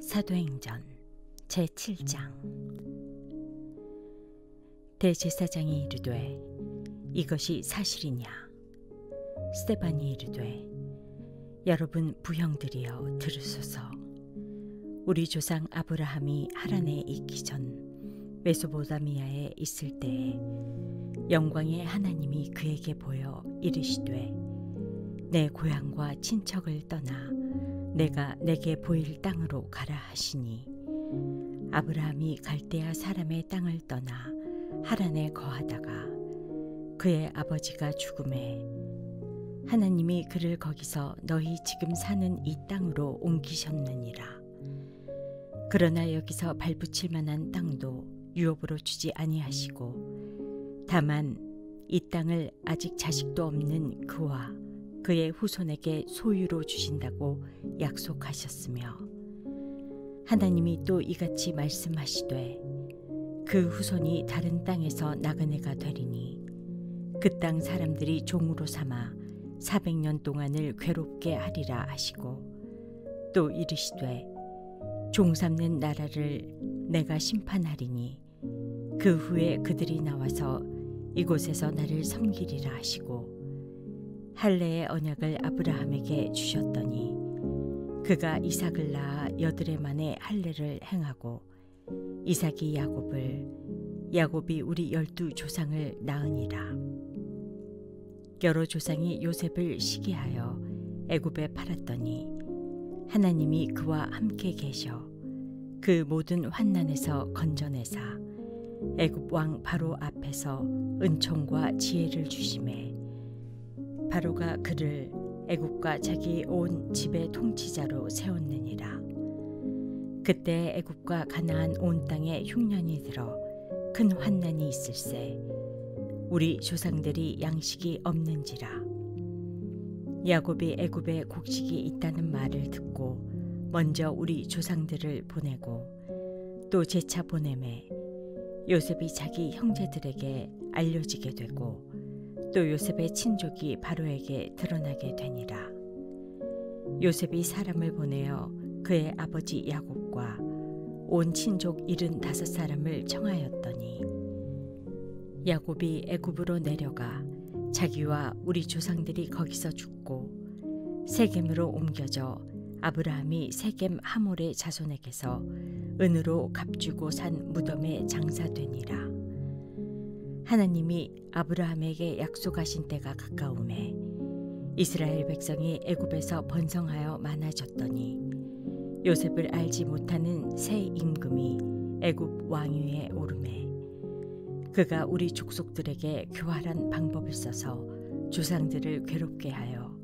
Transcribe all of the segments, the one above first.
사도행전 제7장. 대제사장이 이르되 이것이 사실이냐? 스데반이 이르되 여러분 부형들이여 들으소서. 우리 조상 아브라함이 하란에 있기 전 메소포다미아에 있을 때에 영광의 하나님이 그에게 보여 이르시되 내 고향과 친척을 떠나 내가 내게 보일 땅으로 가라 하시니, 아브라함이 갈대아 사람의 땅을 떠나 하란에 거하다가 그의 아버지가 죽음에 하나님이 그를 거기서 너희 지금 사는 이 땅으로 옮기셨느니라. 그러나 여기서 발붙일 만한 땅도 유업으로 주지 아니하시고 다만 이 땅을 아직 자식도 없는 그와 그의 후손에게 소유로 주신다고 약속하셨으며, 하나님이 또 이같이 말씀하시되 그 후손이 다른 땅에서 나그네가 되리니 그 땅 사람들이 종으로 삼아 400년 동안을 괴롭게 하리라 하시고, 또 이르시되 종 삼는 나라를 내가 심판하리니 그 후에 그들이 나와서 이곳에서 나를 섬기리라 하시고, 할례의 언약을 아브라함에게 주셨더니 그가 이삭을 낳아 8해 만에 할례를 행하고 이삭이 야곱을, 야곱이 우리 12조상을 낳으니라. 여러 조상이 요셉을 시기하여 애굽에 팔았더니 하나님이 그와 함께 계셔 그 모든 환난에서 건져내사 애굽 왕 바로 앞에서 은총과 지혜를 주심에, 바로가 그를 애굽과 자기 온 집의 통치자로 세웠느니라. 그때 애굽과 가나안 온 땅에 흉년이 들어 큰 환난이 있을세 우리 조상들이 양식이 없는지라. 야곱이 애굽에 곡식이 있다는 말을 듣고 먼저 우리 조상들을 보내고 또 재차 보내매 요셉이 자기 형제들에게 알려지게 되고 또 요셉의 친족이 바로에게 드러나게 되니라. 요셉이 사람을 보내어 그의 아버지 야곱과 온 친족 75사람을 청하였더니, 야곱이 애굽으로 내려가 자기와 우리 조상들이 거기서 죽고 세겜으로 옮겨져 아브라함이 세겜 하몰의 자손에게서 은으로 값주고 산 무덤에 장사되니라. 하나님이 아브라함에게 약속하신 때가 가까우매 이스라엘 백성이 애굽에서 번성하여 많아졌더니 요셉을 알지 못하는 새 임금이 애굽 왕위에 오르매 그가 우리 족속들에게 교활한 방법을 써서 조상들을 괴롭게 하여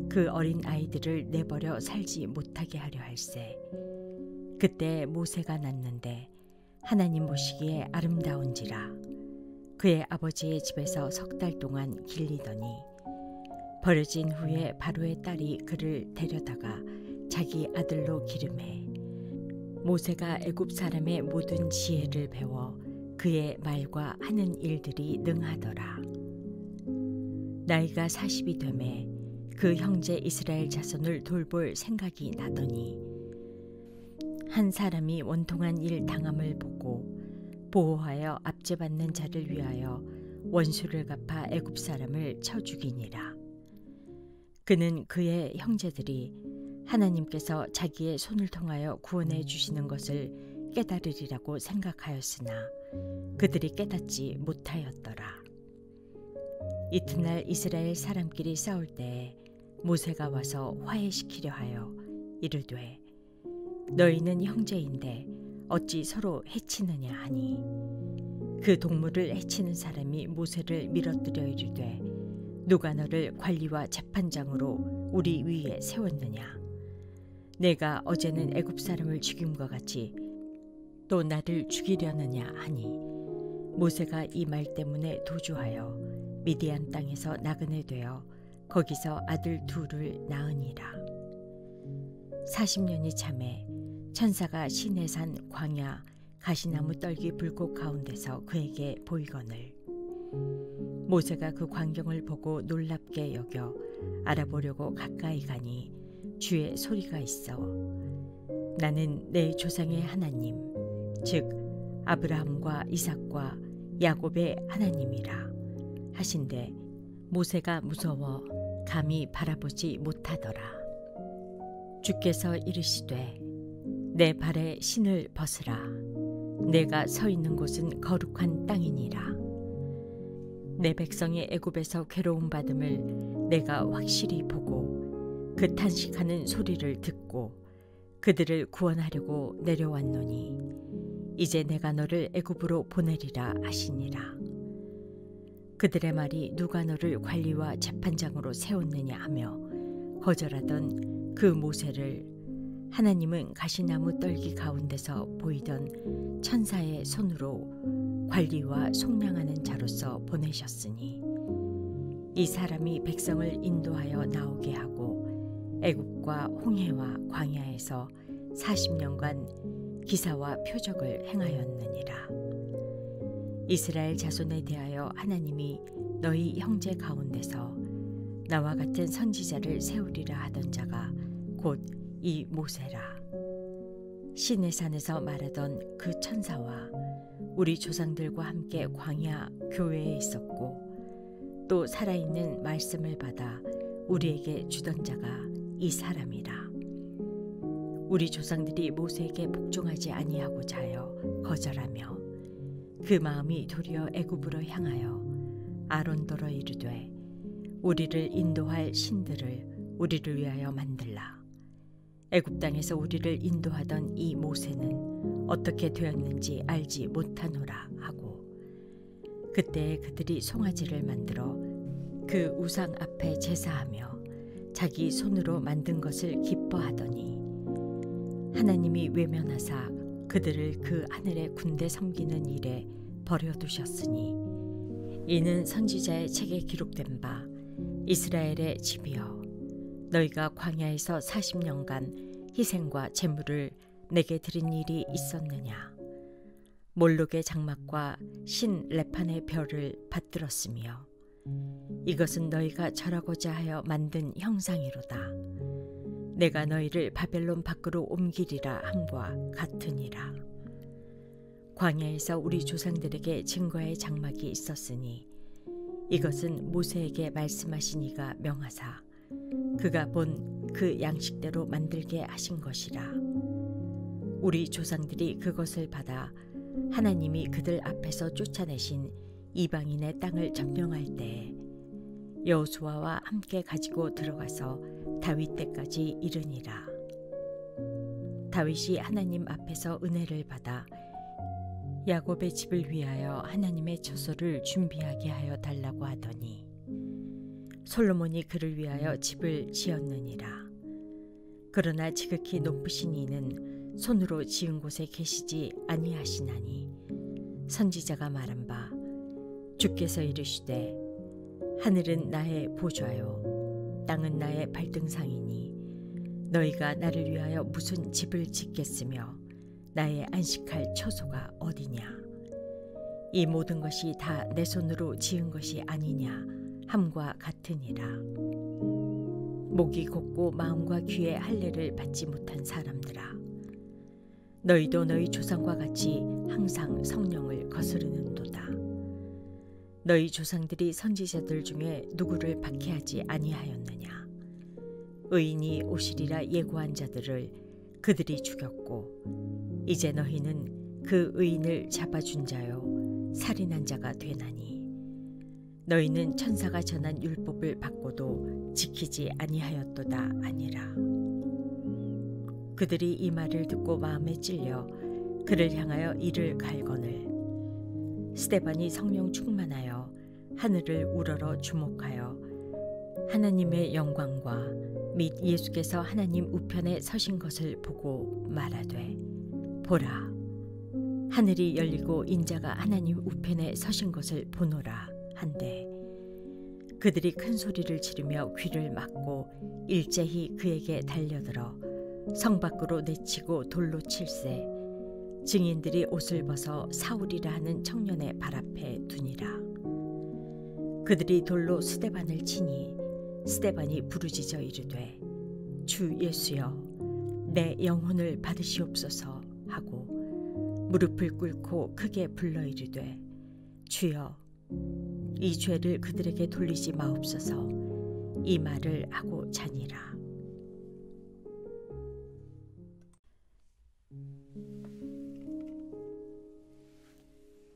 그 어린 아이들을 내버려 살지 못하게 하려 할세. 그때 모세가 났는데 하나님 보시기에 아름다운지라 그의 아버지의 집에서 3달 동안 길리더니, 버려진 후에 바로의 딸이 그를 데려다가 자기 아들로 기르매 모세가 애굽 사람의 모든 지혜를 배워 그의 말과 하는 일들이 능하더라. 나이가 40이 되매 그 형제 이스라엘 자손을 돌볼 생각이 나더니, 한 사람이 원통한 일 당함을 보고 보호하여 압제받는 자를 위하여 원수를 갚아 애굽 사람을 쳐 죽이니라. 그는 그의 형제들이 하나님께서 자기의 손을 통하여 구원해 주시는 것을 깨달으리라고 생각하였으나 그들이 깨닫지 못하였더라. 이튿날 이스라엘 사람끼리 싸울 때에 모세가 와서 화해시키려 하여 이르되 너희는 형제인데 어찌 서로 해치느냐 하니, 그 동물을 해치는 사람이 모세를 밀어뜨려 이르되 누가 너를 관리와 재판장으로 우리 위에 세웠느냐? 내가 어제는 애굽 사람을 죽임과 같이 또 나를 죽이려느냐 하니, 모세가 이 말 때문에 도주하여 미디안 땅에서 나그네 되어 거기서 아들 둘을 낳으니라. 40년이 참에 천사가 시내산 광야 가시나무 떨기 불꽃 가운데서 그에게 보이거늘, 모세가 그 광경을 보고 놀랍게 여겨 알아보려고 가까이 가니 주의 소리가 있어 나는 내 조상의 하나님 즉 아브라함과 이삭과 야곱의 하나님이라 하신대 모세가 무서워 감히 바라보지 못하더라. 주께서 이르시되 내 발에 신을 벗으라. 내가 서 있는 곳은 거룩한 땅이니라. 내 백성이 애굽에서 괴로움 받음을 내가 확실히 보고 그 탄식하는 소리를 듣고 그들을 구원하려고 내려왔노니 이제 내가 너를 애굽으로 보내리라 하시니라. 그들의 말이 누가 너를 관리와 재판장으로 세웠느냐 하며 거절하던 그 모세를 하나님은 가시나무 떨기 가운데서 보이던 천사의 손으로 관리와 속량하는 자로서 보내셨으니 이 사람이 백성을 인도하여 나오게 하고 애굽과 홍해와 광야에서 40년간 기사와 표적을 행하였느니라. 이스라엘 자손에 대하여 하나님이 너희 형제 가운데서 나와 같은 선지자를 세우리라 하던 자가 곧 이 모세라. 시내산에서 말하던 그 천사와 우리 조상들과 함께 광야 교회에 있었고 또 살아있는 말씀을 받아 우리에게 주던 자가 이 사람이라. 우리 조상들이 모세에게 복종하지 아니하고자 하여 거절하며 그 마음이 도리어 애굽으로 향하여 아론더러 이르되 우리를 인도할 신들을 우리를 위하여 만들라. 애굽 땅에서 우리를 인도하던 이 모세는 어떻게 되었는지 알지 못하노라 하고 그때 그들이 송아지를 만들어 그 우상 앞에 제사하며 자기 손으로 만든 것을 기뻐하더니 하나님이 외면하사 그들을 그 하늘의 군대 섬기는 일에 버려두셨으니 이는 선지자의 책에 기록된 바 이스라엘의 집이여 너희가 광야에서 40년간 희생과 제물을 내게 드린 일이 있었느냐. 몰록의 장막과 신 레판의 별을 받들었으며 이것은 너희가 절하고자 하여 만든 형상이로다. 내가 너희를 바벨론 밖으로 옮기리라 함과 같으니라. 광야에서 우리 조상들에게 증거의 장막이 있었으니 이것은 모세에게 말씀하신 이가 명하사 그가 본 그 양식대로 만들게 하신 것이라. 우리 조상들이 그것을 받아 하나님이 그들 앞에서 쫓아내신 이방인의 땅을 점령할 때에 여호수아와 함께 가지고 들어가서 다윗 때까지 이르니라. 다윗이 하나님 앞에서 은혜를 받아 야곱의 집을 위하여 하나님의 처소를 준비하게 하여 달라고 하더니 솔로몬이 그를 위하여 집을 지었느니라. 그러나 지극히 높으신 이는 손으로 지은 곳에 계시지 아니하시나니 선지자가 말한 바 주께서 이르시되 하늘은 나의 보좌요 땅은 나의 발등상이니 너희가 나를 위하여 무슨 집을 짓겠으며 나의 안식할 처소가 어디냐. 이 모든 것이 다 내 손으로 지은 것이 아니냐 함과 같으니라. 목이 곧고 마음과 귀에 할례를 받지 못한 사람들아 너희도 너희 조상과 같이 항상 성령을 거스르는도다. 너희 조상들이 선지자들 중에 누구를 박해하지 아니하였느냐. 의인이 오시리라 예고한 자들을 그들이 죽였고 이제 너희는 그 의인을 잡아준 자요 살인한 자가 되나니 너희는 천사가 전한 율법을 받고도 지키지 아니하였도다 아니라. 그들이 이 말을 듣고 마음에 찔려 그를 향하여 이를 갈거늘 스데반이 성령 충만하여 하늘을 우러러 주목하여 하나님의 영광과 및 예수께서 하나님 우편에 서신 것을 보고 말하되 보라 하늘이 열리고 인자가 하나님 우편에 서신 것을 보노라 한데 그들이 큰 소리를 지르며 귀를 막고 일제히 그에게 달려들어 성 밖으로 내치고 돌로 칠세 증인들이 옷을 벗어 사울이라 하는 청년의 발 앞에 두니라. 그들이 돌로 스데반을 치니 스데반이 부르짖어 이르되 주 예수여 내 영혼을 받으시옵소서 하고 무릎을 꿇고 크게 불러 이르되 주여 이 죄를 그들에게 돌리지 마옵소서 이 말을 하고 자니라.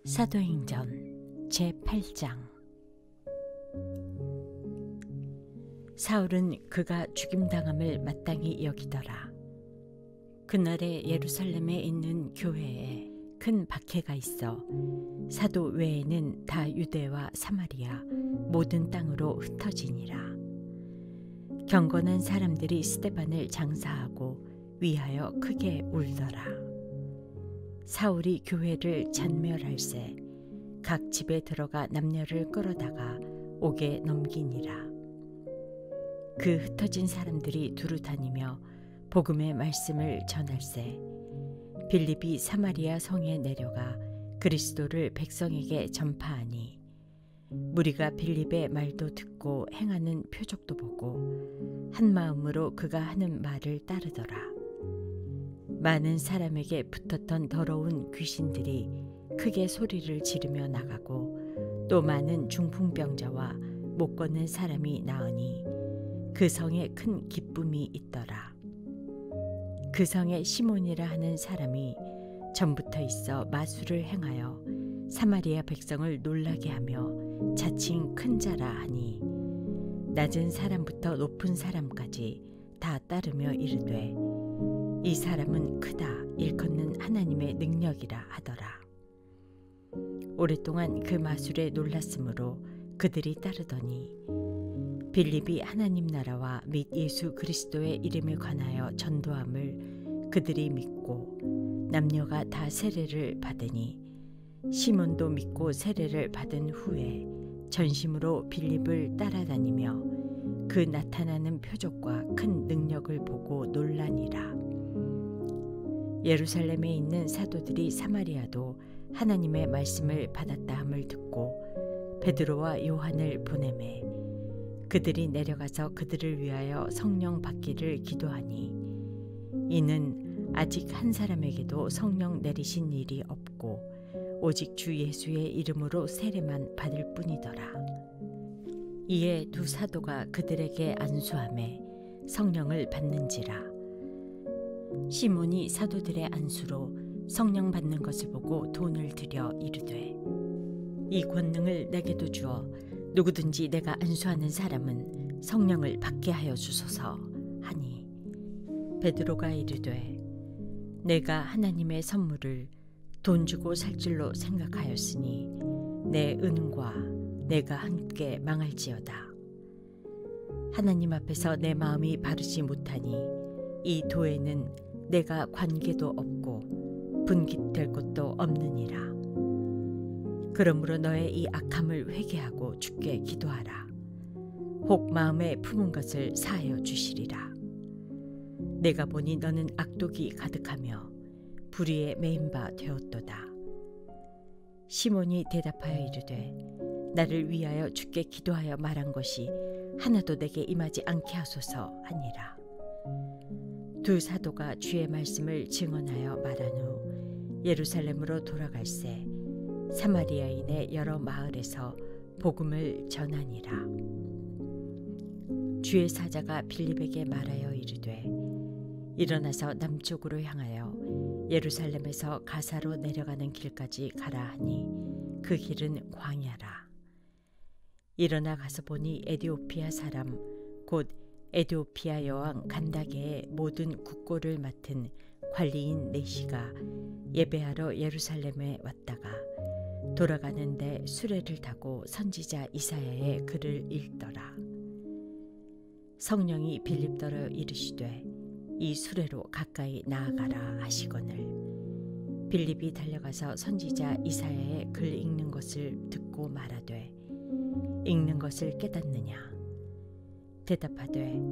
사도행전 제8장. 사울은 그가 죽임당함을 마땅히 여기더라. 그날에 예루살렘에 있는 교회에 큰 박해가 있어 사도 외에는 다 유대와 사마리아 모든 땅으로 흩어지니라. 경건한 사람들이 스데반을 장사하고 위하여 크게 울더라. 사울이 교회를 잔멸할새 각 집에 들어가 남녀를 끌어다가 옥에 넘기니라. 그 흩어진 사람들이 두루 다니며 복음의 말씀을 전할새 빌립이 사마리아 성에 내려가 그리스도를 백성에게 전파하니 무리가 빌립의 말도 듣고 행하는 표적도 보고 한 마음으로 그가 하는 말을 따르더라. 많은 사람에게 붙었던 더러운 귀신들이 크게 소리를 지르며 나가고 또 많은 중풍병자와 못 걷는 사람이 나으니 그 성에 큰 기쁨이 있더라. 그 성에 시몬이라 하는 사람이 전부터 있어 마술을 행하여 사마리아 백성을 놀라게 하며 자칭 큰 자라 하니 낮은 사람부터 높은 사람까지 다 따르며 이르되 이 사람은 크다 일컫는 하나님의 능력이라 하더라. 오랫동안 그 마술에 놀랐으므로 그들이 따르더니 빌립이 하나님 나라와 및 예수 그리스도의 이름에 관하여 전도함을 그들이 믿고 남녀가 다 세례를 받으니 시몬도 믿고 세례를 받은 후에 전심으로 빌립을 따라다니며 그 나타나는 표적과 큰 능력을 보고 놀라니라. 예루살렘에 있는 사도들이 사마리아도 하나님의 말씀을 받았다 함을 듣고 베드로와 요한을 보내매 그들이 내려가서 그들을 위하여 성령 받기를 기도하니 이는 아직 한 사람에게도 성령 내리신 일이 없고 오직 주 예수의 이름으로 세례만 받을 뿐이더라. 이에 두 사도가 그들에게 안수하매 성령을 받는지라. 시몬이 사도들의 안수로 성령 받는 것을 보고 돈을 들여 이르되 이 권능을 내게도 주어 누구든지 내가 안수하는 사람은 성령을 받게 하여 주소서 하니 베드로가 이르되 내가 하나님의 선물을 돈 주고 살 줄로 생각하였으니 내 은과 내가 함께 망할지어다. 하나님 앞에서 내 마음이 바르지 못하니 이 도에는 내가 관계도 없고 분깃될 것도 없느니라. 그러므로 너의 이 악함을 회개하고 주께 기도하라. 혹 마음에 품은 것을 사하여 주시리라. 내가 보니 너는 악독이 가득하며 불의에 매인 바 되었도다. 시몬이 대답하여 이르되 나를 위하여 주께 기도하여 말한 것이 하나도 내게 임하지 않게 하소서 하니라. 두 사도가 주의 말씀을 증언하여 말한 후 예루살렘으로 돌아갈새 사마리아인의 여러 마을에서 복음을 전하니라. 주의 사자가 빌립에게 말하여 이르되 일어나서 남쪽으로 향하여 예루살렘에서 가사로 내려가는 길까지 가라 하니 그 길은 광야라. 일어나 가서 보니 에디오피아 사람 곧 에디오피아 여왕 간다게의 모든 국고를 맡은 관리인 네시가 예배하러 예루살렘에 왔다가 돌아가는데 수레를 타고 선지자 이사야의 글을 읽더라. 성령이 빌립더러 이르시되 이 수레로 가까이 나아가라 하시거늘 빌립이 달려가서 선지자 이사야의 글 읽는 것을 듣고 말하되 읽는 것을 깨닫느냐. 대답하되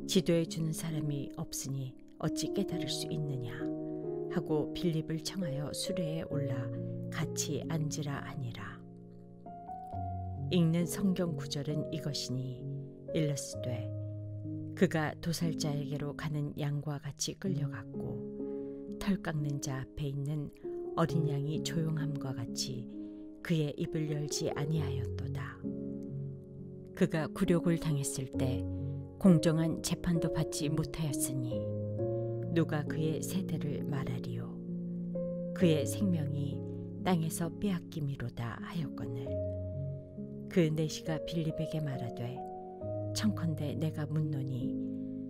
지도해 주는 사람이 없으니 어찌 깨달을 수 있느냐 하고 빌립을 청하여 수레에 올라 같이 앉으라 하니라. 읽는 성경 구절은 이것이니 일러스되 그가 도살자에게로 가는 양과 같이 끌려갔고 털 깎는 자 앞에 있는 어린 양이 조용함과 같이 그의 입을 열지 아니하였도다. 그가 굴욕을 당했을 때 공정한 재판도 받지 못하였으니 누가 그의 세대를 말하리요. 그의 생명이 땅에서 빼앗김이로다 하였거늘. 그 내시가 빌립에게 말하되 청컨대 내가 묻노니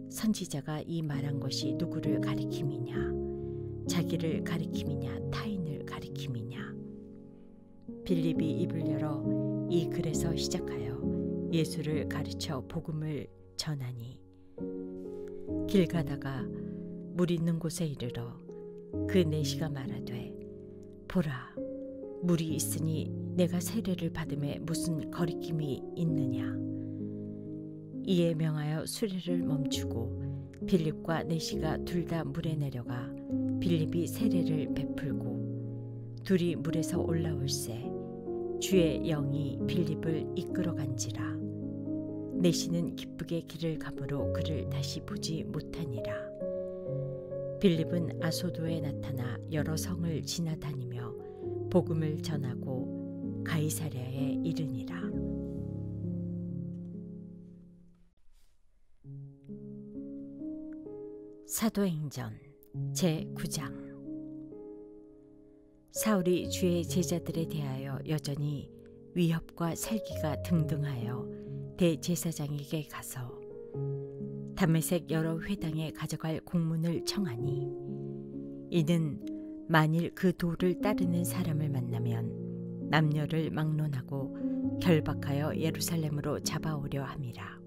선지자가 이 말한 것이 누구를 가리킴이냐, 자기를 가리킴이냐, 타인을 가리킴이냐. 빌립이 입을 열어 이 글에서 시작하여 예수를 가르쳐 복음을 전하니 길 가다가 물 있는 곳에 이르러 그 내시가 말하되 보라, 물이 있으니 내가 세례를 받음에 무슨 거리낌이 있느냐. 이에 명하여 수레를 멈추고 빌립과 내시가 둘 다 물에 내려가 빌립이 세례를 베풀고 둘이 물에서 올라올새 주의 영이 빌립을 이끌어간지라. 내시는 기쁘게 길을 가므로 그를 다시 보지 못하니라. 빌립은 아소도에 나타나 여러 성을 지나다니며 복음을 전하고 가이사랴에 이르니라. 사도행전 제9장. 사울이 주의 제자들에 대하여 여전히 위협과 살기가 등등하여 대제사장에게 가서 다메섹 여러 회당에 가져갈 공문을 청하니 이는 만일 그 도를 따르는 사람을 만나면 남녀를 막론하고 결박하여 예루살렘으로 잡아오려 함이라.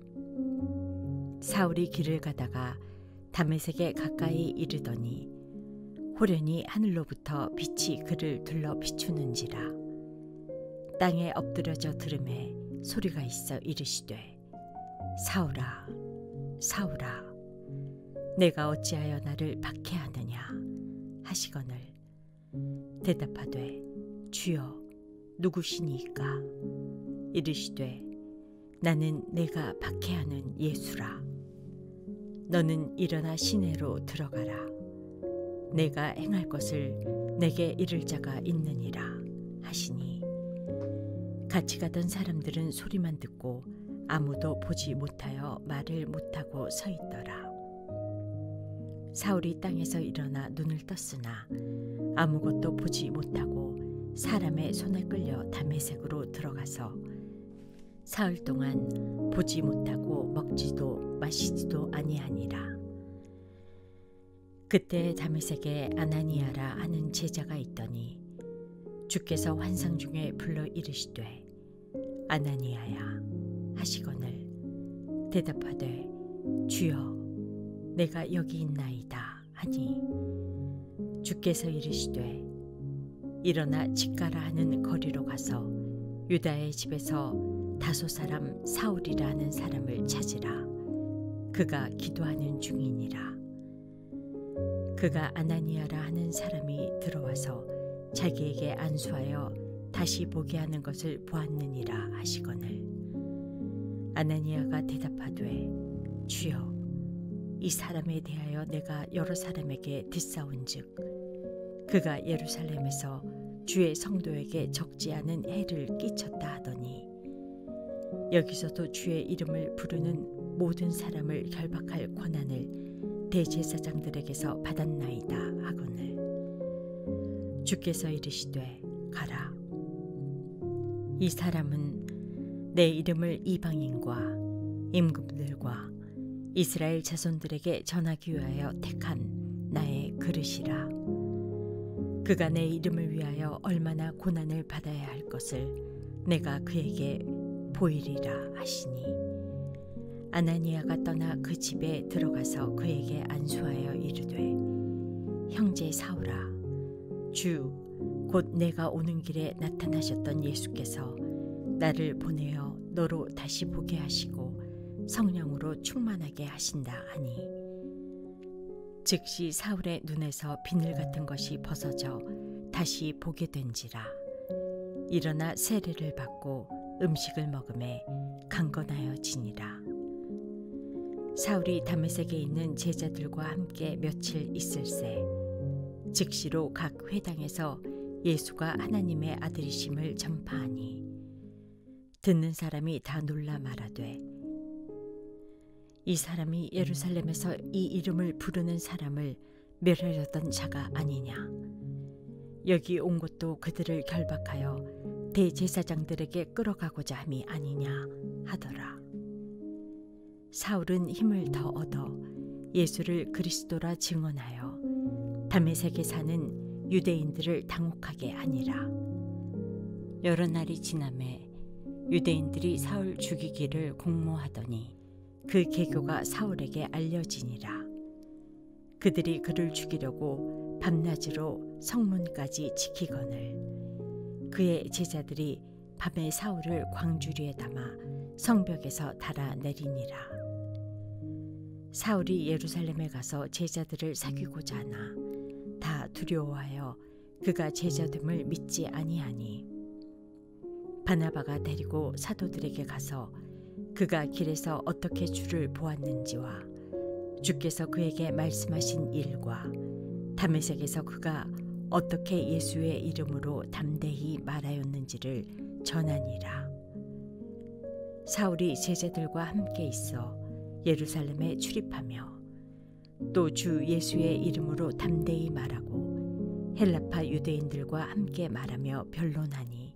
사울이 길을 가다가 다메섹에 가까이 이르더니 호련히 하늘로부터 빛이 그를 둘러 비추는지라. 땅에 엎드려져 들음에 소리가 있어 이르시되 사울아, 사울아, 내가 어찌하여 나를 박해하느냐 하시거늘 대답하되 주여 누구시니까? 이르시되 나는 내가 박해하는 예수라. 너는 일어나 시내로 들어가라. 내가 행할 것을 내게 이를 자가 있느니라 하시니 같이 가던 사람들은 소리만 듣고 아무도 보지 못하여 말을 못하고 서 있더라. 사울이 땅에서 일어나 눈을 떴으나 아무것도 보지 못하고 사람의 손에 끌려 다메섹으로 들어가서 사흘 동안 보지 못하고 먹지도 마시지도 아니하니라. 그때 다메섹에 아나니아라 하는 제자가 있더니 주께서 환상 중에 불러 이르시되 아나니아야 하시거늘 대답하되 주여 내가 여기 있나이다 하니 주께서 이르시되 일어나 직가라 하는 거리로 가서 유다의 집에서 다소 사람 사울이라 하는 사람을 찾으라. 그가 기도하는 중이니라. 그가 아나니아라 하는 사람이 들어와서 자기에게 안수하여 다시 보게 하는 것을 보았느니라 하시거늘 아나니아가 대답하되 주여 이 사람에 대하여 내가 여러 사람에게 듣사온즉 그가 예루살렘에서 주의 성도에게 적지 않은 해를 끼쳤다 하더니 여기서도 주의 이름을 부르는 모든 사람을 결박할 권한을 대제사장들에게서 받았나이다 하거늘 주께서 이르시되 가라. 이 사람은 내 이름을 이방인과 임금들과 이스라엘 자손들에게 전하기 위하여 택한 나의 그릇이라. 그가 내 이름을 위하여 얼마나 고난을 받아야 할 것을 내가 그에게 보이리라 하시니 아나니아가 떠나 그 집에 들어가서 그에게 안수하여 이르되 형제 사울아, 주 곧 내가 오는 길에 나타나셨던 예수께서 나를 보내어 너로 다시 보게 하시고 성령으로 충만하게 하신다 하니 즉시 사울의 눈에서 비늘 같은 것이 벗어져 다시 보게 된지라. 일어나 세례를 받고 음식을 먹음에 강건하여지니라. 사울이 다메섹에 있는 제자들과 함께 며칠 있을새 즉시로 각 회당에서 예수가 하나님의 아들이심을 전파하니 듣는 사람이 다 놀라 말하되 이 사람이 예루살렘에서 이 이름을 부르는 사람을 멸하려던 자가 아니냐. 여기 온 것도 그들을 결박하여 대제사장들에게 끌어가고자 함이 아니냐 하더라. 사울은 힘을 더 얻어 예수를 그리스도라 증언하여 다메섹에 사는 유대인들을 당혹하게 하니라. 여러 날이 지나매 유대인들이 사울 죽이기를 공모하더니 그 계교가 사울에게 알려지니라. 그들이 그를 죽이려고 밤낮으로 성문까지 지키거늘 그의 제자들이 밤에 사울을 광주리에 담아 성벽에서 달아내리니라. 사울이 예루살렘에 가서 제자들을 사귀고자 하나 다 두려워하여 그가 제자됨을 믿지 아니하니 바나바가 데리고 사도들에게 가서 그가 길에서 어떻게 주를 보았는지와 주께서 그에게 말씀하신 일과 다메섹에서 그가 어떻게 예수의 이름으로 담대히 말하였는지를 전하니라. 사울이 제자들과 함께 있어 예루살렘에 출입하며 또 주 예수의 이름으로 담대히 말하고 헬라파 유대인들과 함께 말하며 변론하니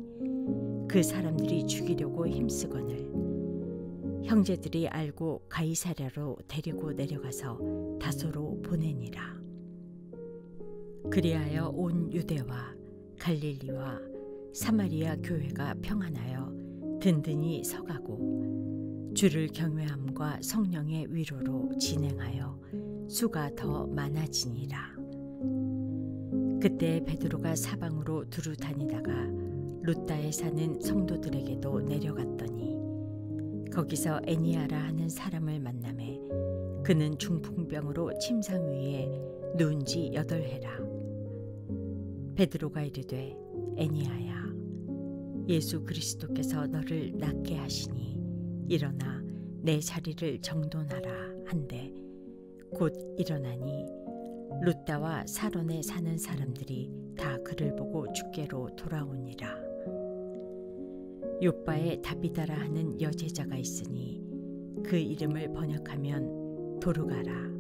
그 사람들이 죽이려고 힘쓰거늘 형제들이 알고 가이사랴로 데리고 내려가서 다소로 보내니라. 그리하여 온 유대와 갈릴리와 사마리아 교회가 평안하여 든든히 서가고 주를 경외함과 성령의 위로로 진행하여 수가 더 많아지니라. 그때 베드로가 사방으로 두루 다니다가 룻다에 사는 성도들에게도 내려갔더니 거기서 애니아라 하는 사람을 만나매 그는 중풍병으로 침상 위에 누운 지 8해라. 베드로가 이르되 애니아야 예수 그리스도께서 너를 낫게 하시니 일어나 내 자리를 정돈하라 한데 곧 일어나니 룻다와 사론에 사는 사람들이 다 그를 보고 주께로 돌아오니라. 욥바에 다비다라 하는 여제자가 있으니 그 이름을 번역하면 도르가라.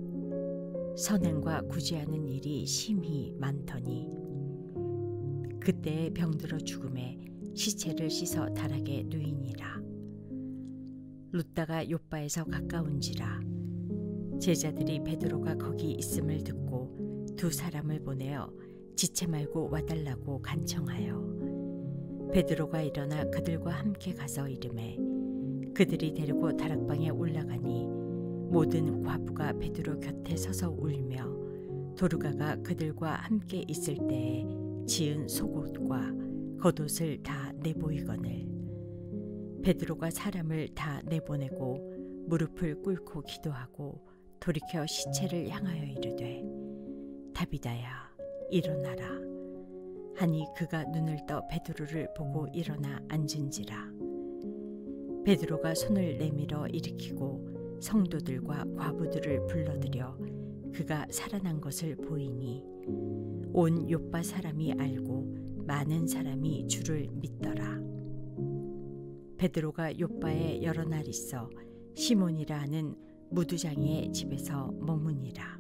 선행과 구제하는 일이 심히 많더니 그때에 병들어 죽음에 시체를 씻어 다락에 누이니라. 룻다가 욥바에서 가까운지라 제자들이 베드로가 거기 있음을 듣고 2 사람을 보내어 지체 말고 와달라고 간청하여 베드로가 일어나 그들과 함께 가서 이르매 그들이 데리고 다락방에 올라가니 모든 과부가 베드로 곁에 서서 울며 도르가가 그들과 함께 있을 때에 지은 속옷과 겉옷을 다 내보이거늘 베드로가 사람을 다 내보내고 무릎을 꿇고 기도하고 돌이켜 시체를 향하여 이르되 다비다야 일어나라 하니 그가 눈을 떠 베드로를 보고 일어나 앉은지라. 베드로가 손을 내밀어 일으키고 성도들과 과부들을 불러들여 그가 살아난 것을 보이니 온 욥바 사람이 알고 많은 사람이 주를 믿더라. 베드로가 욥바에 여러 날 있어 시몬이라 하는 무두장이의 집에서 머무니라.